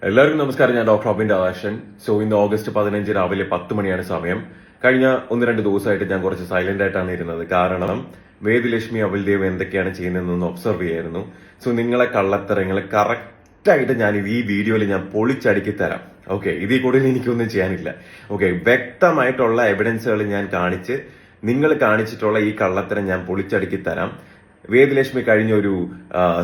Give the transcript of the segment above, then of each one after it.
എല്ലാവർക്കും നമസ്കാരം. ഞാൻ ഡോക്ടർ അബിൻ രാധാകൃഷ്ണൻ. സോ ഇന്ന് ഓഗസ്റ്റ് 15 രാവിലെ 10 മണിയാണ് സമയം. കഴിഞ്ഞ 1-2 ദിവസമായിട്ട് ഞാൻ കുറച്ച് സൈലന്റ് ആയിട്ടാണ് ഇരുന്നത്. കാരണം വേദലക്ഷ്മി അവിൽദേവ് എന്തൊക്കെയാണ് ചെയ്യുന്നതെന്ന് ഒബ്സർവ് ചെയ്യായിരുന്നു. സോ നിങ്ങളെ കള്ളത്തരങ്ങൾ കറക്റ്റ് ആയിട്ട് ഞാൻ ഈ വീഡിയോയിൽ ഞാൻ പൊളിച്ചടുക്കി തരാം. ഓക്കെ, ഇതിൽ കൂടുതൽ എനിക്കൊന്നും ചെയ്യാനില്ല. ഓക്കെ, വ്യക്തമായിട്ടുള്ള എവിഡൻസുകൾ ഞാൻ കാണിച്ച് നിങ്ങൾ കാണിച്ചിട്ടുള്ള ഈ കള്ളത്തരം ഞാൻ പൊളിച്ചടുക്കി തരാം. വേദലക്ഷ്മി കഴിഞ്ഞ ഒരു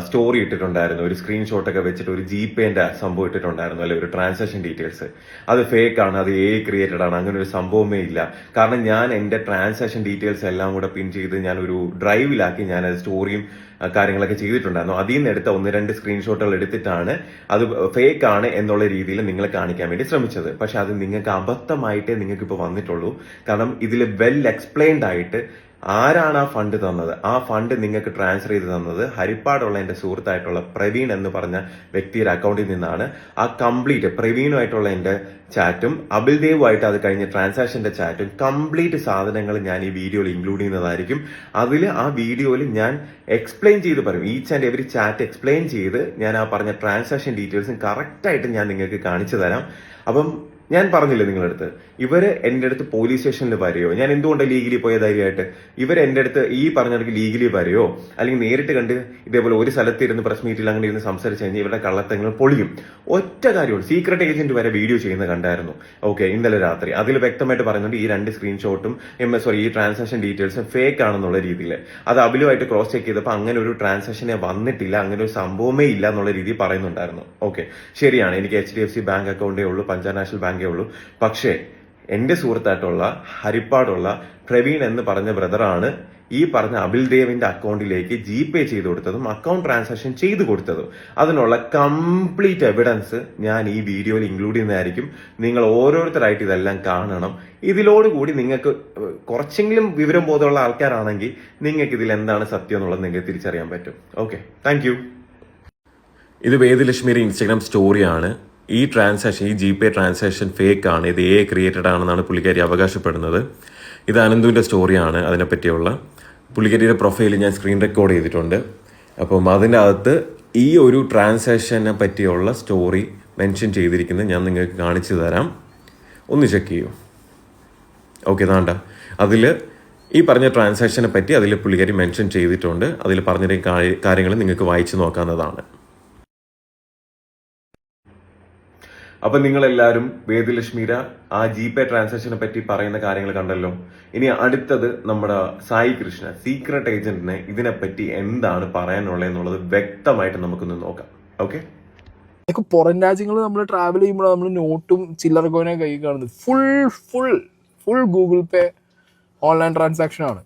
സ്റ്റോറി ഇട്ടിട്ടുണ്ടായിരുന്നു, ഒരു സ്ക്രീൻഷോട്ടൊക്കെ വെച്ചിട്ട് ഒരു ജിപേന്റെ സംഭവം ഇട്ടിട്ടുണ്ടായിരുന്നു, അല്ലെ ഒരു ട്രാൻസാക്ഷൻ ഡീറ്റെയിൽസ്. അത് ഫേക്ക് ആണ്, അത് ക്രിയേറ്റഡ് ആണ്, അങ്ങനെ ഒരു സംഭവമേ ഇല്ല. കാരണം ഞാൻ എന്റെ ട്രാൻസാക്ഷൻ ഡീറ്റെയിൽസ് എല്ലാം കൂടെ പിൻ ചെയ്ത് ഞാൻ ഒരു ഡ്രൈവിലാക്കി ഞാൻ അത് സ്റ്റോറിയും കാര്യങ്ങളൊക്കെ ചെയ്തിട്ടുണ്ടായിരുന്നു. അതിൽ നിന്ന് എടുത്ത 1-2 സ്ക്രീൻഷോട്ടുകൾ എടുത്തിട്ടാണ് അത് ഫേക്ക് ആണ് എന്നുള്ള രീതിയിൽ നിങ്ങളെ കാണിക്കാൻ വേണ്ടി ശ്രമിച്ചത്. പക്ഷെ അത് നിങ്ങൾക്ക് അബദ്ധമായിട്ടേ നിങ്ങൾക്ക് ഇപ്പോൾ വന്നിട്ടുള്ളൂ. കാരണം ഇതിൽ വെൽ എക്സ്പ്ലെയിൻഡ് ആയിട്ട് ആരാണ് ആ ഫണ്ട് തന്നത്, ആ ഫണ്ട് നിങ്ങൾക്ക് ട്രാൻസ്ഫർ ചെയ്ത് തന്നത് ഹരിപ്പാടുള്ള എന്റെ സുഹൃത്തായിട്ടുള്ള പ്രവീൺ എന്ന് പറഞ്ഞ വ്യക്തിയുടെ അക്കൗണ്ടിൽ നിന്നാണ്. ആ കംപ്ലീറ്റ് പ്രവീണുമായിട്ടുള്ള എന്റെ ചാറ്റും അബിൽദേവുമായിട്ട് അത് കഴിഞ്ഞ ട്രാൻസാക്ഷന്റെ ചാറ്റും കംപ്ലീറ്റ് സാധനങ്ങൾ ഞാൻ ഈ വീഡിയോയിൽ ഇൻക്ലൂഡ് ചെയ്യുന്നതായിരിക്കും. അതിൽ ആ വീഡിയോയിൽ ഞാൻ എക്സ്പ്ലെയിൻ ചെയ്ത് പറയും, each and every chat explain ചെയ്ത് ഞാൻ ആ പറഞ്ഞ ട്രാൻസാക്ഷൻ ഡീറ്റെയിൽസും കറക്റ്റായിട്ട് ഞാൻ നിങ്ങൾക്ക് കാണിച്ചു തരാം. അപ്പം ഞാൻ പറഞ്ഞില്ലേ നിങ്ങളടുത്ത്, ഇവര് എന്റെ അടുത്ത് പോലീസ് സ്റ്റേഷനിൽ വരെയോ, ഞാൻ എന്തുകൊണ്ട് ലീഗലി പോയ ധൈര്യമായിട്ട് ഇവർ എന്റെ അടുത്ത് ഈ പറഞ്ഞിടക്ക് ലീഗലി വരെയോ അല്ലെങ്കിൽ നേരിട്ട് കണ്ട് ഇതേപോലെ ഒരു സ്ഥലത്ത് ഇരുന്ന് പ്രസ് മീറ്റിൽ അങ്ങനെ ഇരുന്ന് സംസാരിച്ച് കഴിഞ്ഞാൽ ഇവരുടെ കള്ളത്തങ്ങൾ പൊളിയും. ഒറ്റ കാര്യമാണ്, സീക്രട്ട് ഏജന്റ് വരെ വീഡിയോ ചെയ്യുന്നത് കണ്ടായിരുന്നു. ഓക്കെ, ഇന്നലെ രാത്രി അതിൽ വ്യക്തമായിട്ട് പറയുന്നുണ്ട് ഈ 2 സ്ക്രീൻഷോട്ടും ഈ ട്രാൻസാക്ഷൻ ഡീറ്റെയിൽസും ഫേക്ക് ആണെന്നുള്ള രീതിയിൽ. അത് അബിലുമായിട്ട് ക്രോസ് ചെക്ക് ചെയ്തപ്പോൾ അങ്ങനെ ഒരു ട്രാൻസാക്ഷനെ വന്നിട്ടില്ല, അങ്ങനെ ഒരു സംഭവമേ ഇല്ല എന്നുള്ള രീതിയിൽ പറയുന്നുണ്ടായിരുന്നു. ഓക്കെ, ശരിയാണ്, എനിക്ക് HDFC ബാങ്ക് അക്കൗണ്ടേ ഉള്ളൂ, പഞ്ചാബ് നാഷണൽ ബാങ്കേ ഉള്ളൂ. പക്ഷേ എന്റെ സുഹൃത്തായിട്ടുള്ള ഹരിപ്പാടുള്ള പ്രവീൺ എന്ന് പറഞ്ഞ ബ്രദറാണ് ഈ പറഞ്ഞ അബിൽദേവിന്റെ അക്കൗണ്ടിലേക്ക് ജിപേ ചെയ്തു കൊടുത്തതും അക്കൗണ്ട് ട്രാൻസാക്ഷൻ ചെയ്തു കൊടുത്തതും. അതിനുള്ള കംപ്ലീറ്റ് എവിഡൻസ് ഞാൻ ഈ വീഡിയോയിൽ ഇൻക്ലൂഡ് ചെയ്യുന്നതായിരിക്കും. നിങ്ങൾ ഓരോരുത്തരായിട്ട് ഇതെല്ലാം കാണണം. ഇതിലോടുകൂടി നിങ്ങൾക്ക് കുറച്ചെങ്കിലും വിവരം ബോധമുള്ള ആൾക്കാരാണെങ്കിൽ നിങ്ങൾക്ക് ഇതിൽ എന്താണ് സത്യം എന്നുള്ളത് നിങ്ങൾക്ക് തിരിച്ചറിയാൻ പറ്റും. Okay, thank you. ഇത് വേദലക്ഷ്മിയുടെ ഇൻസ്റ്റാഗ്രാം സ്റ്റോറിയാണ്. ഈ ട്രാൻസാക്ഷൻ, ഈ ജിപേ ട്രാൻസാക്ഷൻ ഫേക്ക് ആണ്, ഇത് ക്രിയേറ്റഡ് ആണെന്നാണ് പുള്ളിക്കാരി അവകാശപ്പെടുന്നത്. ഇത് അനന്തുവിൻ്റെ സ്റ്റോറിയാണ്. അതിനെപ്പറ്റിയുള്ള പുള്ളിക്കാരിയുടെ പ്രൊഫൈൽ ഞാൻ സ്ക്രീൻ റെക്കോർഡ് ചെയ്തിട്ടുണ്ട്. അപ്പം അതിൻ്റെ അകത്ത് ഈ ഒരു ട്രാൻസാക്ഷനെ പറ്റിയുള്ള സ്റ്റോറി മെൻഷൻ ചെയ്തിരിക്കുന്നത് ഞാൻ നിങ്ങൾക്ക് കാണിച്ചു തരാം. ഒന്ന് ചെക്ക് ചെയ്യൂ. ഓക്കെ, താണ്ട അതിൽ ഈ പറഞ്ഞ ട്രാൻസാക്ഷനെ പറ്റി അതിൽ പുള്ളിക്കാരി മെൻഷൻ ചെയ്തിട്ടുണ്ട്. അതിൽ പറഞ്ഞിരിക്കുന്ന കാര്യങ്ങൾ നിങ്ങൾക്ക് വായിച്ചു നോക്കാവുന്നതാണ്. അപ്പൊ നിങ്ങളെല്ലാവരും വേദലക്ഷ്മിയുടെ ആ ജിപേ ട്രാൻസാക്ഷനെ പറ്റി പറയുന്ന കാര്യങ്ങൾ കണ്ടല്ലോ. ഇനി അടുത്തത് നമ്മുടെ സായി കൃഷ്ണ സീക്രട്ട് ഏജന്റിനെ ഇതിനെപ്പറ്റി എന്താണ് പറയാനുള്ളത് എന്നുള്ളത് വ്യക്തമായിട്ട് നമുക്കൊന്ന് നോക്കാം. ഓക്കെ, പുറം രാജ്യങ്ങളിൽ നമ്മൾ ട്രാവൽ ചെയ്യുമ്പോൾ നമ്മൾ നോട്ടും ചില്ലറ കോയിനെ കൈ കാണുന്നത് ഫുൾ ഗൂഗിൾ പേ ഓൺലൈൻ ട്രാൻസാക്ഷൻ ആണ്.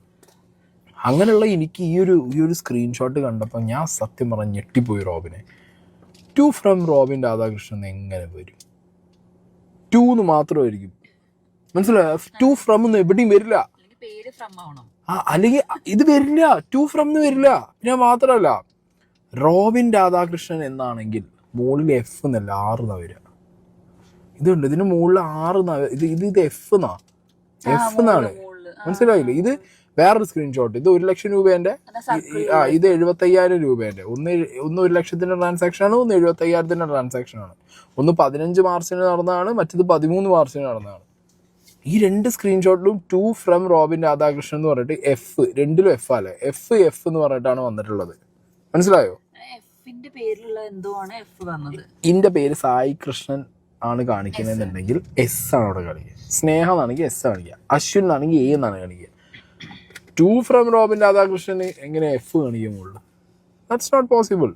അങ്ങനെയുള്ള എനിക്ക് ഈ ഒരു സ്ക്രീൻഷോട്ട് കണ്ടപ്പോൾ ഞാൻ സത്യം പറഞ്ഞ് ഞെട്ടിപ്പോയി. റോബിനെ ടു ഫ്രം റോബിൻ രാധാകൃഷ്ണൻ എങ്ങനെ വരും? 2 എന്ന് മാത്രമായിരിക്കും, മനസ്സിലായോ? 2 ഫ്രം ഒന്നും എവിടെയും വരില്ല. അല്ലെങ്കിൽ ഇത് വരില്ല, 2 ഫ്രം എന്ന് വരില്ല. പിന്നെ മാത്രമല്ല, റോബിൻ രാധാകൃഷ്ണൻ എന്നാണെങ്കിൽ മുകളിൽ F എന്നല്ല 6 എന്നാ വരിക. ഇതുണ്ട്, ഇതിന് മുകളിൽ 6 എന്നാ, ഇത് F എന്നാണ്, മനസ്സിലായില്ലേ? ഇത് വേറൊരു സ്ക്രീൻഷോട്ട്. ഇത് 1 ലക്ഷം രൂപേന്റെ, ഇത് 75,000 രൂപേന്റെ. ഒന്ന് 1 ലക്ഷത്തിന്റെ ട്രാൻസാക്ഷൻ ആണ്, ഒന്ന് 75,000ത്തിന്റെ ട്രാൻസാക്ഷൻ ആണ്. ഒന്ന് 15 മാർച്ചിന് നടന്നതാണ്, മറ്റത് 13 മാർച്ചിന് നടന്നതാണ്. ഈ 2 സ്ക്രീൻഷോട്ടിലും 2 ഫ്രം റോബിൻ രാധാകൃഷ്ണൻ എന്ന് പറഞ്ഞിട്ട് F, രണ്ടിലും F അല്ലേ, F എന്ന് പറഞ്ഞിട്ടാണ് വന്നിട്ടുള്ളത്. മനസ്സിലായോ? ഇന്റെ പേര് സായി കൃഷ്ണൻ ആണ് കാണിക്കുന്നതെന്നുണ്ടെങ്കിൽ S ആണ് അവിടെ കാണിക്കുക. സ്നേഹ എന്നാണെങ്കിൽ S കാണിക്കുക. അശ്വിൻ എന്നാണെങ്കിൽ A എന്നാണ് കാണിക്കുക. 2 ഫ്രം റോബിൻ രാധാകൃഷ്ണന് എങ്ങനെ F കാണിക്കുമുള്ളൂ? That's not possible.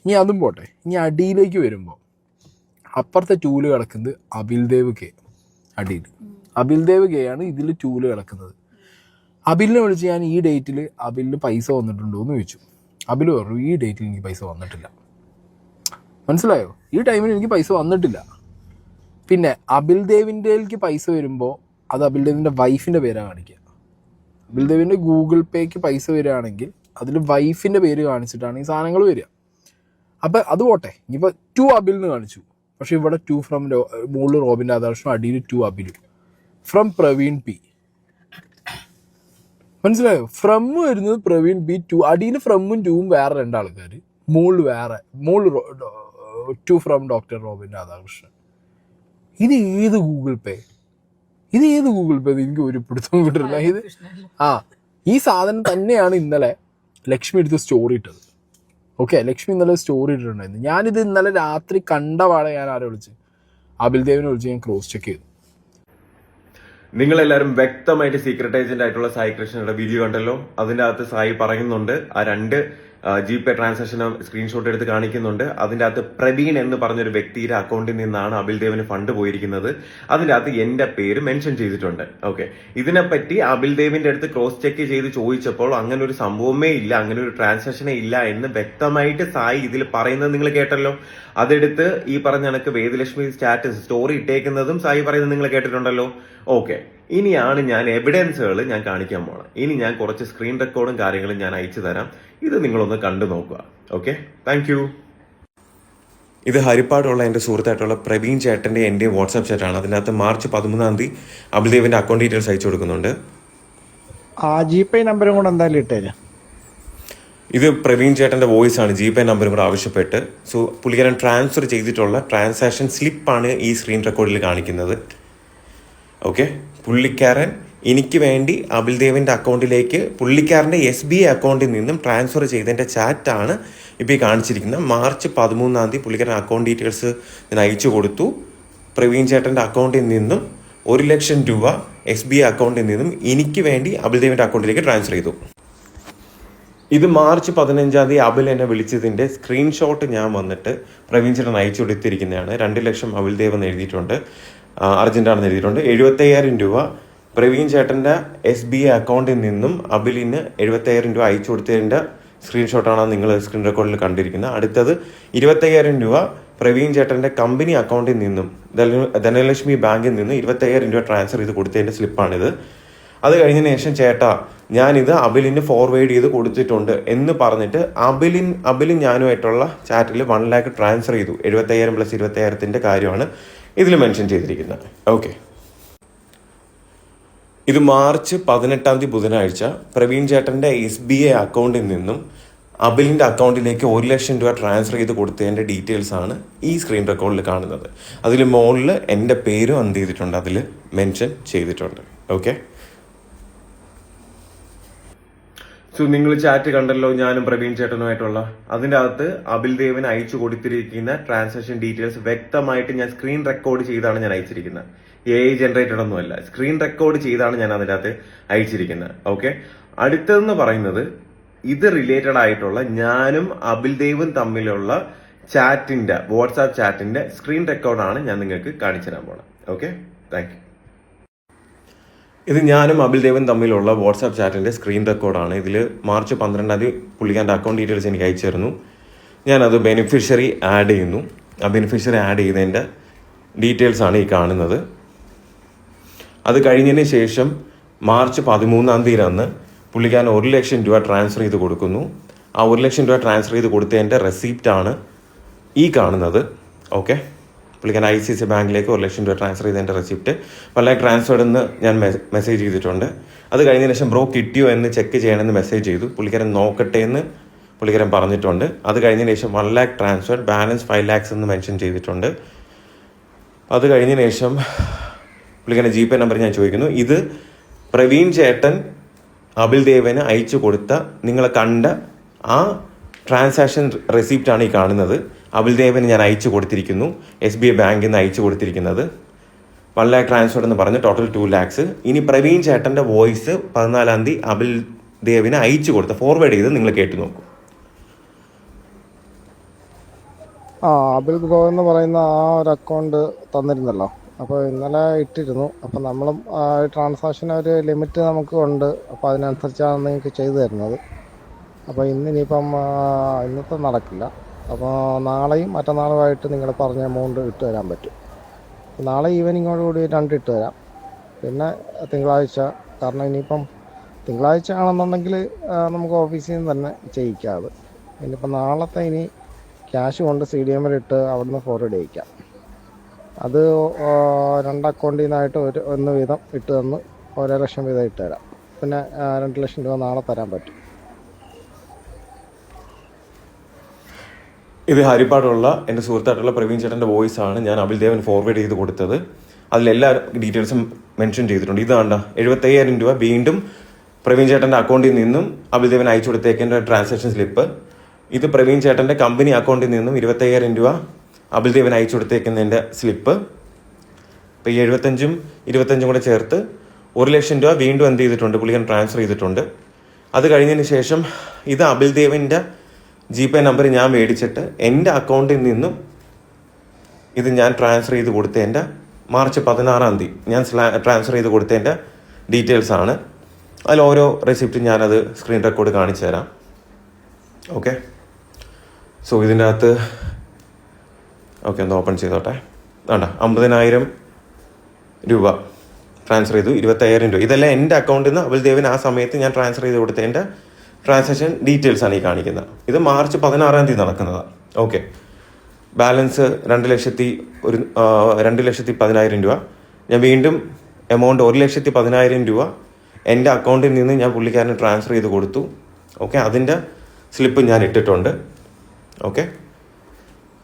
ഇനി അതും പോട്ടെ, ഇനി അടിയിലേക്ക് വരുമ്പോൾ അപ്പുറത്തെ 2 കിടക്കുന്നത് അബിൽദേവ് കെ. അടിയിൽ അബിൽദേവ് കെ ആണ് ഇതിൽ 2 കിടക്കുന്നത്. അബിലിനെ വിളിച്ച് ഞാൻ ഈ ഡേറ്റിൽ അബിലിന് പൈസ വന്നിട്ടുണ്ടോ എന്ന് ചോദിച്ചു. അബിൽ പറഞ്ഞു ഈ ഡേറ്റിൽ എനിക്ക് പൈസ വന്നിട്ടില്ല. മനസ്സിലായോ? ഈ ടൈമിൽ എനിക്ക് പൈസ വന്നിട്ടില്ല. പിന്നെ അബിൽദേവിൻ്റെക്ക് പൈസ വരുമ്പോൾ അത് അബിൽദേവിൻ്റെ വൈഫിൻ്റെ പേരാണ് കാണിക്കുക. അബിൽദേവിൻ്റെ ഗൂഗിൾ പേക്ക് പൈസ വരികയാണെങ്കിൽ അതിൽ വൈഫിൻ്റെ പേര് കാണിച്ചിട്ടാണ് ഈ സാധനങ്ങൾ വരിക. അപ്പം അത് പോട്ടെ, ഇനിയിപ്പോൾ 2 അബിലിന് കാണിച്ചു. പക്ഷെ ഇവിടെ 2 ഫ്രം മുകളിൽ റോബിൻ രാധാകൃഷ്ണൻ, അടിയിൽ 2 അബിലും. ഫ്രം പ്രവീൺ പി, മനസ്സിലായോ? ഫ്രം വരുന്നത് പ്രവീൺ പി 2, അടിയിൽ ഫ്രമും 2ഉം വേറെ 2 ആൾക്കാർ, മുകളിൽ വേറെ, മുകളിൽ to from doctor Robin Radhakrishnan. ഇത് ഏത് ഗൂഗിൾ പേ എനിക്ക് ഒരു പിടുത്തം കിട്ടില്ല. ഇത് ഈ സാധനം തന്നെയാണ് ഇന്നലെ ലക്ഷ്മി എടുത്ത് സ്റ്റോറി ഇട്ടത്. ഓക്കെ, ലക്ഷ്മി ഇന്നലെ സ്റ്റോറി ഇട്ടിട്ടുണ്ടായിരുന്നു. ഞാനിത് ഇന്നലെ രാത്രി കണ്ട പാടെ ഞാൻ ആരെ വിളിച്ച്, അബിൽ ദേവിനെ വിളിച്ച് ഞാൻ ക്രോസ് ചെക്ക് ചെയ്തു. നിങ്ങളെല്ലാവരും വ്യക്തമായിട്ട് സീക്രട്ട് ഏജന്റ് ആയിട്ടുള്ള സായി കൃഷ്ണയുടെ വീഡിയോ കണ്ടല്ലോ. അതിന്റെ അകത്ത് സായി പറയുന്നുണ്ട്, ആ 2 GPay ട്രാൻസാക്ഷൻ സ്ക്രീൻഷോട്ട് എടുത്ത് കാണിക്കുന്നുണ്ട്. അതിന്റെ അകത്ത് പ്രവീൺ എന്ന് പറഞ്ഞൊരു വ്യക്തിയുടെ അക്കൗണ്ടിൽ നിന്നാണ് അബിൽ ദേവിന് ഫണ്ട് പോയിരിക്കുന്നത്. അതിന്റെ അകത്ത് എന്റെ പേര് മെൻഷൻ ചെയ്തിട്ടുണ്ട്. ഓക്കെ, ഇതിനെപ്പറ്റി അബിൽ ദേവിന്റെ അടുത്ത് ക്രോസ് ചെക്ക് ചെയ്ത് ചോദിച്ചപ്പോൾ അങ്ങനെ ഒരു സംഭവമേ ഇല്ല, അങ്ങനെ ഒരു ട്രാൻസാക്ഷനേ ഇല്ല എന്ന് വ്യക്തമായിട്ട് സായി ഇതിൽ പറയുന്നത് നിങ്ങൾ കേട്ടല്ലോ. അതെടുത്ത് ഈ പറഞ്ഞ കണക്ക് വേദലക്ഷ്മി സ്റ്റാറ്റസ് സ്റ്റോറി ഇട്ടേക്കുന്നതും സായി പറയുന്നത് നിങ്ങൾ കേട്ടിട്ടുണ്ടല്ലോ. ഓക്കെ, ഇനിയാണ് ഞാൻ എവിഡൻസുകൾ ഞാൻ കാണിക്കാൻ പോണം. ഇനി ഞാൻ കുറച്ച് സ്ക്രീൻ റെക്കോർഡും കാര്യങ്ങളും ഞാൻ അയച്ചു തരാം. ഇത് നിങ്ങളൊന്ന് കണ്ടു നോക്കുക. Okay, thank you. ഇത് ഹരിപ്പാടുള്ള എൻ്റെ സുഹൃത്തായിട്ടുള്ള പ്രവീൺ ചേട്ടൻ്റെ എൻ്റെ വാട്സാപ്പ് ചാറ്റാണ്. അതിനകത്ത് മാർച്ച് 13 അബിൽദേവിൻ്റെ അക്കൗണ്ട് ഡീറ്റെയിൽസ് അയച്ചു കൊടുക്കുന്നുണ്ട്. GPay നമ്പറും കൂടെ എന്തായാലും ഇട്ടേരാ. ഇത് പ്രവീൺ ചേട്ടൻ്റെ വോയിസ് ആണ്, GPay നമ്പറും കൂടെ ആവശ്യപ്പെട്ട്. സോ പുള്ളിക്കാരൻ ട്രാൻസ്ഫർ ചെയ്തിട്ടുള്ള ട്രാൻസാക്ഷൻ സ്ലിപ്പാണ് ഈ സ്ക്രീൻ റെക്കോർഡിൽ കാണിക്കുന്നത്. ഓക്കെ, പുള്ളിക്കാരൻ എനിക്ക് വേണ്ടി അബിൽദേവിൻ്റെ അക്കൗണ്ടിലേക്ക് പുള്ളിക്കാരൻ്റെ SBI അക്കൗണ്ടിൽ നിന്നും ട്രാൻസ്ഫർ ചെയ്തതിൻ്റെ ചാറ്റാണ് ഇപ്പോൾ ഈ കാണിച്ചിരിക്കുന്നത്. മാർച്ച് 13 പുള്ളിക്കാരൻ അക്കൗണ്ട് ഡീറ്റെയിൽസ് ഞാൻ അയച്ചു കൊടുത്തു. പ്രവീൺ ചേട്ടൻ്റെ അക്കൗണ്ടിൽ നിന്നും 1 ലക്ഷം രൂപ SBI അക്കൗണ്ടിൽ നിന്നും എനിക്ക് വേണ്ടി അബിൽദേവിൻ്റെ അക്കൗണ്ടിലേക്ക് ട്രാൻസ്ഫർ ചെയ്തു. ഇത് മാർച്ച് 15 അബിൽ എന്നെ വിളിച്ചതിൻ്റെ സ്ക്രീൻഷോട്ട് ഞാൻ വന്നിട്ട് പ്രവീൺ ചേട്ടൻ അയച്ചു കൊടുത്തിരിക്കുന്നതാണ്. 2 ലക്ഷം അബിൽദേവ് എന്ന് എഴുതിയിട്ടുണ്ട്, അർജന്റാണെന്ന് എഴുതിയിട്ടുണ്ട്. 75,000 രൂപ പ്രവീൺ ചേട്ടൻ്റെ SBI അക്കൗണ്ടിൽ നിന്നും അബിലിന് 75,000 രൂപ അയച്ചു കൊടുത്തതിൻ്റെ സ്ക്രീൻഷോട്ടാണ് നിങ്ങൾ സ്ക്രീൻ റെക്കോർഡിൽ കണ്ടിരിക്കുന്നത്. അടുത്തത് 25,000 രൂപ പ്രവീൺ ചേട്ടൻ്റെ കമ്പനി അക്കൗണ്ടിൽ നിന്നും ധനലക്ഷ്മി ബാങ്കിൽ നിന്ന് 25,000 രൂപ ട്രാൻസ്ഫർ ചെയ്ത് കൊടുത്തതിൻ്റെ സ്ലിപ്പാണിത്. അത് കഴിഞ്ഞതിന് ശേഷം ചേട്ടാ ഞാനിത് അബിലിന് ഫോർവേഡ് ചെയ്ത് കൊടുത്തിട്ടുണ്ട് എന്ന് പറഞ്ഞിട്ട് അബിലും ഞാനുമായിട്ടുള്ള ചാറ്റിൽ 1 lakh ട്രാൻസ്ഫർ ചെയ്തു. 75,000 + 25,000 കാര്യമാണ് ഇതിൽ മെൻഷൻ ചെയ്തിരിക്കുന്നത്. ഓക്കെ, ഇത് മാർച്ച് 18 ബുധനാഴ്ച പ്രവീൺ ചേട്ടൻ്റെ SBI അക്കൗണ്ടിൽ നിന്നും അബിലിൻ്റെ അക്കൗണ്ടിലേക്ക് 1 ലക്ഷം രൂപ ട്രാൻസ്ഫർ ചെയ്ത് കൊടുത്തതിൻ്റെ ഡീറ്റെയിൽസ് ആണ് ഈ സ്ക്രീൻ റെക്കോർഡിൽ കാണുന്നത്. അതിൽ മുകളിൽ എൻ്റെ പേരും എന്ത് ചെയ്തിട്ടുണ്ട്, അതിൽ മെൻഷൻ ചെയ്തിട്ടുണ്ട്. ഓക്കെ, സോ നിങ്ങൾ ചാറ്റ് കണ്ടല്ലോ ഞാനും പ്രവീൺ ചേട്ടനുമായിട്ടുള്ള. അതിൻ്റെ അകത്ത് അബിൽ ദേവിന് അയച്ചു കൊടുത്തിരിക്കുന്ന ട്രാൻസാക്ഷൻ ഡീറ്റെയിൽസ് വ്യക്തമായിട്ട് ഞാൻ സ്ക്രീൻ റെക്കോർഡ് ചെയ്താണ് ഞാൻ അയച്ചിരിക്കുന്നത്. AI ജനറേറ്റഡ് ഒന്നുമല്ല, സ്ക്രീൻ റെക്കോർഡ് ചെയ്താണ് ഞാൻ അതിൻ്റെ അകത്ത് അയച്ചിരിക്കുന്നത്. ഓക്കെ, അടുത്തതെന്ന് പറയുന്നത് ഇത് റിലേറ്റഡ് ആയിട്ടുള്ള ഞാനും അബിൽ ദേവും തമ്മിലുള്ള ചാറ്റിന്റെ വാട്സാപ്പ് ചാറ്റിന്റെ സ്ക്രീൻ റെക്കോർഡാണ് ഞാൻ നിങ്ങൾക്ക് കാണിച്ചു തരാൻ പോണത്. Okay, thank you. ഇത് ഞാനും അബിൽ ദേവും തമ്മിലുള്ള വാട്സാപ്പ് ചാറ്റിൻ്റെ സ്ക്രീൻ റെക്കോർഡാണ്. ഇതിൽ മാർച്ച് 12 പുള്ളിക്കാരൻ്റെ അക്കൗണ്ട് ഡീറ്റെയിൽസ് എനിക്ക് അയച്ചു തരുന്നു. ഞാനത് ബെനിഫിഷ്യറി ആഡ് ചെയ്യുന്നു. ആ ബെനിഫിഷ്യറി ആഡ് ചെയ്തതിൻ്റെ ഡീറ്റെയിൽസാണ് ഈ കാണുന്നത്. അത് കഴിഞ്ഞതിന് ശേഷം മാർച്ച് 13 പുള്ളിക്കാരൻ 1 ലക്ഷം രൂപ ട്രാൻസ്ഫർ ചെയ്ത് കൊടുക്കുന്നു. ആ 1 ലക്ഷം രൂപ ട്രാൻസ്ഫർ ചെയ്ത് കൊടുത്തതിൻ്റെ റെസിപ്റ്റാണ് ഈ കാണുന്നത്. ഓക്കെ, പുള്ളിക്കാരൻ ICICI ബാങ്കിലേക്ക് 1 ലക്ഷം രൂപ ട്രാൻസ്ഫർ ചെയ്തതിൻ്റെ റെസിപ്റ്റ് 1 lakh ട്രാൻസ്ഫേർഡ് എന്ന് ഞാൻ മെസ്സേജ് ചെയ്തിട്ടുണ്ട്. അത് കഴിഞ്ഞതിന് ശേഷം ബ്രോ കിട്ടിയോ എന്ന് ചെക്ക് ചെയ്യണമെന്ന് മെസ്സേജ് ചെയ്തു. പുള്ളിക്കാരൻ നോക്കട്ടെ എന്ന് പുള്ളിക്കാരൻ പറഞ്ഞിട്ടുണ്ട്. അത് കഴിഞ്ഞതിന് ശേഷം 1 lakh ട്രാൻസ്ഫേർഡ്, ബാലൻസ് 5 lakhs എന്ന് മെൻഷൻ ചെയ്തിട്ടുണ്ട്. അത് കഴിഞ്ഞതിന് ശേഷം പുള്ളിക്കാരൻ GPay നമ്പർ ഞാൻ ചോദിക്കുന്നു. ഇത് പ്രവീൺ ചേട്ടൻ അബിൽ ദേവന് അയച്ചു കൊടുത്ത നിങ്ങൾ കണ്ട ആ ട്രാൻസാക്ഷൻ റെസിപ്റ്റാണ് ഈ കാണുന്നത്. അബിൽ ദേവന് ഞാൻ അയച്ചു കൊടുത്തിരിക്കുന്നു. SBI ബാങ്കിൽ നിന്ന് അയച്ചു കൊടുത്തിരിക്കുന്നത് 1 lakh ട്രാൻസ്ഫർ എന്ന് പറഞ്ഞ് ടോട്ടൽ 2 lakhs. ഇനി പ്രവീൺ ചേട്ടൻ്റെ വോയിസ് 14 അബിൽ ദേവിന് അയച്ചു കൊടുത്ത ഫോർവേഡ് ചെയ്ത് നിങ്ങൾ കേട്ടു നോക്കൂ. അബിൽ ബ്രോ എന്ന് പറയുന്ന ആ ഒരു അക്കൗണ്ട് തന്നിരുന്നല്ലോ, അപ്പോൾ ഇന്നലെ ഇട്ടിരുന്നു. അപ്പോൾ നമ്മളും ട്രാൻസാക്ഷൻ ഒരു ലിമിറ്റ് നമുക്ക് ഉണ്ട്, അപ്പോൾ അതിനനുസരിച്ചാണ് നിങ്ങൾക്ക് ചെയ്തു തരുന്നത്. അപ്പോൾ ഇന്നിനിയിപ്പം ഇന്നത്തെ നടക്കില്ല. അപ്പോൾ നാളെയും മറ്റന്നാളുമായിട്ട് നിങ്ങൾ പറഞ്ഞ എമൗണ്ട് ഇട്ട് തരാൻ പറ്റും. നാളെ ഈവനിങ്ങോടുകൂടി 2 ഇട്ട് തരാം. പിന്നെ തിങ്കളാഴ്ച, കാരണം ഇനിയിപ്പം തിങ്കളാഴ്ച ആണെന്നുണ്ടെങ്കിൽ നമുക്ക് ഓഫീസിൽ നിന്ന് തന്നെ ചെയ്യിക്കാം. ഇനിയിപ്പം നാളത്തെ ഇനി ക്യാഷ് കൊണ്ട് CDM ഇട്ട് അവിടുന്ന് ഫോർവേഡ് ചെയ്യിക്കാം. അത് 2 അക്കൗണ്ടിൽ നിന്നായിട്ട് 1 വീതം ഇട്ട് തന്ന് 1 ലക്ഷം വീതം ഇട്ട് തരാം. പിന്നെ 2 ലക്ഷം രൂപ നാളെ തരാൻ പറ്റും. ഇത് ഹരിപ്പാടുള്ള എൻ്റെ സുഹൃത്തായിട്ടുള്ള പ്രവീൺ ചേട്ടൻ്റെ വോയിസ് ആണ് ഞാൻ അബിൽ ദേവൻ ഫോർവേഡ് ചെയ്ത് കൊടുത്തത്. അതിലെല്ലാ ഡീറ്റെയിൽസും മെൻഷൻ ചെയ്തിട്ടുണ്ട്. ഇത് കണ്ട 75,000 രൂപ വീണ്ടും പ്രവീൺ ചേട്ടൻ്റെ അക്കൗണ്ടിൽ നിന്നും അബിൽ ദേവൻ അയച്ചു കൊടുത്തേക്കേണ്ട ട്രാൻസാക്ഷൻ സ്ലിപ്പ്. ഇത് പ്രവീൺ ചേട്ടൻ്റെ കമ്പനി അക്കൗണ്ടിൽ നിന്നും 25,000 രൂപ അബിൽ ദേവൻ അയച്ചു കൊടുത്തേക്കുന്നതിൻ്റെ സ്ലിപ്പ്. ഇപ്പോൾ ഈ 25,000 കൂടെ ചേർത്ത് 1,00,000 രൂപ വീണ്ടും എന്ത് ചെയ്തിട്ടുണ്ട്, പുള്ളിക്കൻ ട്രാൻസ്ഫർ ചെയ്തിട്ടുണ്ട്. അത് കഴിഞ്ഞതിന് ശേഷം ഇത് അബിൽ ദേവൻ്റെ GPay നമ്പർ ഞാൻ മേടിച്ചിട്ട് എൻ്റെ അക്കൗണ്ടിൽ നിന്നും ഇത് ഞാൻ ട്രാൻസ്ഫർ ചെയ്ത് കൊടുത്തതിൻ്റെ മാർച്ച് 16 ഞാൻ ട്രാൻസ്ഫർ ചെയ്ത് കൊടുത്തതിൻ്റെ ഡീറ്റെയിൽസ് ആണ്. അതിൽ ഓരോ റെസിപ്റ്റും ഞാനത് സ്ക്രീൻ റെക്കോർഡ് കാണിച്ചു തരാം. ഓക്കെ, സോ ഇതിൻ്റെ അകത്ത് ഓക്കെ ഒന്ന് ഓപ്പൺ ചെയ്തോട്ടെ. വേണ്ട 50,000 രൂപ ട്രാൻസ്ഫർ ചെയ്തു, 25,000 രൂപ. ഇതെല്ലാം എൻ്റെ അക്കൗണ്ടിൽ നിന്ന് അബിൽ ദേവിന് ആ സമയത്ത് ഞാൻ ട്രാൻസ്ഫർ ചെയ്ത് കൊടുത്തതിൻ്റെ ട്രാൻസാക്ഷൻ ഡീറ്റെയിൽസ് ആണ് ഈ കാണിക്കുന്നത്. ഇത് മാർച്ച് 16 നടക്കുന്നതാണ്. ഓക്കെ, ബാലൻസ് 2,10,000 രൂപ. ഞാൻ വീണ്ടും എമൗണ്ട് 1,10,000 രൂപ എൻ്റെ അക്കൗണ്ടിൽ നിന്ന് ഞാൻ പുള്ളിക്കാരന് ട്രാൻസ്ഫർ ചെയ്ത് കൊടുത്തു. ഓക്കെ, അതിൻ്റെ സ്ലിപ്പ് ഞാൻ ഇട്ടിട്ടുണ്ട്. ഓക്കെ,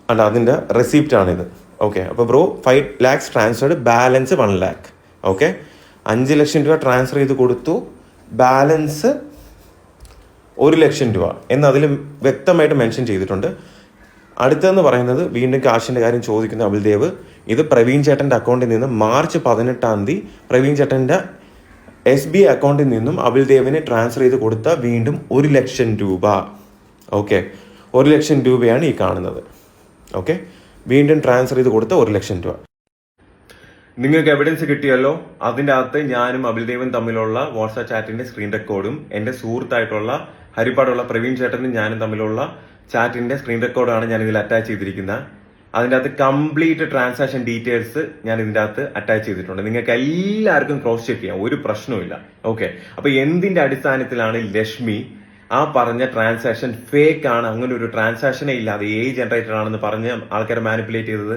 അല്ല അതിൻ്റെ റെസിപ്റ്റാണിത്. ഓക്കെ, അപ്പോൾ bro 5 lakhs transferred, balance 1 lakh. Okay, 5 ലക്ഷം രൂപ ട്രാൻസ്ഫർ ചെയ്ത് കൊടുത്തു, ബാലൻസ് 1 ലക്ഷം രൂപ എന്നതിൽ വ്യക്തമായിട്ട് മെൻഷൻ ചെയ്തിട്ടുണ്ട്. അടുത്തതെന്ന് പറയുന്നത് വീണ്ടും കാശിൻ്റെ കാര്യം ചോദിക്കുന്ന അബിൽ ദേവ്, ഇത് പ്രവീൺ ചേട്ടൻ്റെ അക്കൗണ്ടിൽ നിന്ന് മാർച്ച് 18 പ്രവീൺ ചേട്ടൻ്റെ SBI അക്കൗണ്ടിൽ നിന്നും അബിൽ ദേവിന് ട്രാൻസ്ഫർ ചെയ്ത് കൊടുത്ത വീണ്ടും 1 ലക്ഷം രൂപ. ഓക്കെ, 1 ലക്ഷം രൂപയാണ് ഈ കാണുന്നത്. ഓക്കെ, വീണ്ടും ട്രാൻസ്ഫർ ചെയ്ത് കൊടുത്ത 1 ലക്ഷം രൂപ. നിങ്ങൾക്ക് എവിഡൻസ് കിട്ടിയല്ലോ. അതിൻ്റെ അകത്ത് ഞാനും അബിൽ ദേവും തമ്മിലുള്ള വാട്സാപ്പ് ചാറ്റിന്റെ സ്ക്രീൻ റെക്കോർഡും എൻ്റെ സുഹൃത്തായിട്ടുള്ള ഹരിപ്പാടുള്ള പ്രവീൺ ചേട്ടനും ഞാനും തമ്മിലുള്ള ചാറ്റിന്റെ സ്ക്രീൻ റെക്കോർഡാണ് ഞാൻ ഇതിൽ അറ്റാച്ച് ചെയ്തിരിക്കുന്നത്. അതിൻ്റെ അകത്ത് കംപ്ലീറ്റ് ട്രാൻസാക്ഷൻ ഡീറ്റെയിൽസ് ഞാൻ ഇതിൻ്റെ അകത്ത് അറ്റാച്ച് ചെയ്തിട്ടുണ്ട്. നിങ്ങൾക്ക് എല്ലാവർക്കും ക്രോസ് ചെക്ക് ചെയ്യാം, ഒരു പ്രശ്നവുമില്ല. ഓക്കെ, അപ്പൊ എന്തിന്റെ അടിസ്ഥാനത്തിലാണ് ലക്ഷ്മി ആ പറഞ്ഞ ട്രാൻസാക്ഷൻ ഫേക്ക് ആണ്, അങ്ങനെ ഒരു ട്രാൻസാക്ഷനേ ഇല്ലാതെ AI ജനറേറ്റഡ് ആണെന്ന് പറഞ്ഞ് ആൾക്കാരെ മാനിപ്പുലേറ്റ് ചെയ്തത്?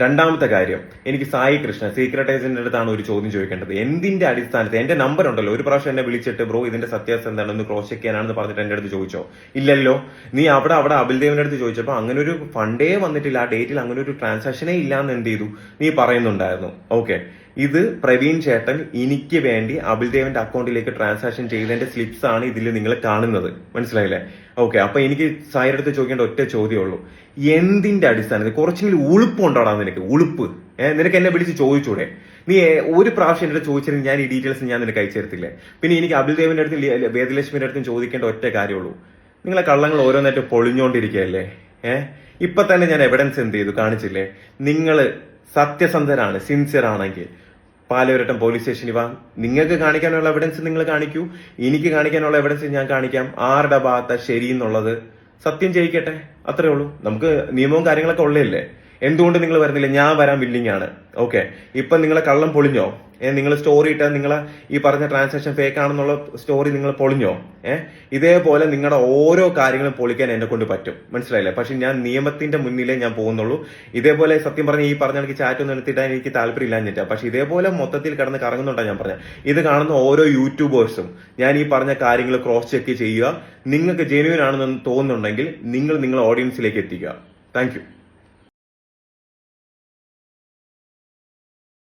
രണ്ടാമത്തെ കാര്യം, എനിക്ക് സായി കൃഷ്ണ സീക്രട്ട് ഏജന്റിന്റെ അടുത്താണ് ഒരു ചോദ്യം ചോദിക്കേണ്ടത്. എന്തിന്റെ അടിസ്ഥാനത്തിൽ എന്റെ നമ്പർ ഉണ്ടല്ലോ, ഒരു പ്രാവശ്യം എന്നെ വിളിച്ചിട്ട് ബ്രോ ഇതിന്റെ സത്യാവസ്ഥ എന്താണെന്ന് ക്രോസ് ചെക്ക് ചെയ്യാനാണെന്ന് പറഞ്ഞിട്ട് എന്റെ അടുത്ത് ചോദിച്ചോ? ഇല്ലല്ലോ. നീ അവിടെ അബിൽ ദേവിന്റെ അടുത്ത് ചോദിച്ചപ്പോൾ അങ്ങനെ ഒരു ഫണ്ടേ വന്നിട്ടില്ല, ആ ഡേറ്റിൽ അങ്ങനെ ഒരു ട്രാൻസാക്ഷനേ ഇല്ലാന്ന് എന്ത് ചെയ്തു നീ പറയുന്നുണ്ടായിരുന്നു. ഓക്കെ, ഇത് പ്രവീൺ ചേട്ടൻ എനിക്ക് വേണ്ടി അബിൽ ദേവിന്റെ അക്കൗണ്ടിലേക്ക് ട്രാൻസാക്ഷൻ ചെയ്തതിന്റെ സ്ലിപ്സ് ആണ് ഇതിൽ നിങ്ങൾ കാണുന്നത്. മനസ്സിലായില്ലേ? ഓക്കെ, അപ്പൊ എനിക്ക് സായിയുടെ അടുത്ത് ചോദിക്കേണ്ട ഒറ്റ ചോദ്യമേ ഉള്ളൂ, എന്തിന്റെ അടിസ്ഥാനത്തിൽ? കുറച്ചെങ്കിലും ഉളുപ്പുണ്ടോടാ നിനക്ക്? ഉളുപ്പ് നിനക്ക് എന്നെ വിളിച്ച് ചോദിച്ചൂടെ? നീ ഒരു പ്രാവശ്യം എന്റെ അടുത്ത് ചോദിച്ചിരുന്നു ഞാൻ ഈ ഡീറ്റെയിൽസ് ഞാൻ നിനക്ക് അയച്ചു തരത്തില്ലേ? പിന്നെ എനിക്ക് അബിൽ ദേവിന്റെ അടുത്തും വേദലക്ഷ്മിയുടെ അടുത്തും ചോദിക്കേണ്ട ഒറ്റ കാര്യമുള്ളൂ, നിങ്ങളെ കള്ളങ്ങൾ ഓരോന്നായിട്ട് പൊളിഞ്ഞോണ്ടിരിക്കുകയല്ലേ? ഇപ്പൊ തന്നെ ഞാൻ എവിഡൻസ് എന്ത് ചെയ്തു കാണിച്ചില്ലേ? നിങ്ങള് സത്യസന്ധരാണ്, സിൻസിയർ ആണെങ്കിൽ പാലവരട്ടം പോലീസ് സ്റ്റേഷനിൽ വാ. നിങ്ങൾക്ക് കാണിക്കാനുള്ള എവിഡൻസ് നിങ്ങൾ കാണിക്കൂ, എനിക്ക് കാണിക്കാനുള്ള എവിഡൻസ് ഞാൻ കാണിക്കാം. ആരുടെ ഭാഗത്താ ശരി എന്നുള്ളത് സത്യം ചെയ്യിക്കട്ടെ, അത്രേ ഉള്ളൂ. നമുക്ക് നിയമവും കാര്യങ്ങളൊക്കെ ഉള്ളതല്ലേ? എന്തുകൊണ്ട് നിങ്ങൾ വരുന്നില്ല? ഞാൻ വരാൻ വില്ലിങ് ആണ്. ഓക്കെ, ഇപ്പൊ നിങ്ങളെ കള്ളം പൊളിഞ്ഞോ? നിങ്ങൾ സ്റ്റോറി ഇട്ടാൽ നിങ്ങളെ ഈ പറഞ്ഞ ട്രാൻസാക്ഷൻ ഫേക്ക് ആണെന്നുള്ള സ്റ്റോറി നിങ്ങൾ പൊളിഞ്ഞോ? ഇതേപോലെ നിങ്ങളുടെ ഓരോ കാര്യങ്ങളും പൊളിക്കാൻ എന്നെ കൊണ്ട് പറ്റും, മനസ്സിലായില്ലേ? പക്ഷെ ഞാൻ നിയമത്തിന്റെ മുന്നിലേ ഞാൻ പോകുന്നുള്ളൂ. ഇതേപോലെ സത്യം പറഞ്ഞ ഈ പറഞ്ഞ എനിക്ക് ചാറ്റ് ഒന്നും എടുത്തിട്ടാൻ എനിക്ക് താല്പര്യമില്ലാഞ്ഞിട്ടാ. പക്ഷെ ഇതേപോലെ മൊത്തത്തിൽ കിടന്ന് കറങ്ങുന്നുണ്ടാ ഞാൻ പറഞ്ഞത്. ഇത് കാണുന്ന ഓരോ യൂട്യൂബേഴ്സും ഞാൻ ഈ പറഞ്ഞ കാര്യങ്ങൾ ക്രോസ് ചെക്ക് ചെയ്യുക. നിങ്ങൾക്ക് ജെന്യൂൻ ആണെന്ന് തോന്നുന്നുണ്ടെങ്കിൽ നിങ്ങൾ നിങ്ങളുടെ ഓഡിയൻസിലേക്ക് എത്തിക്കുക. Thank you.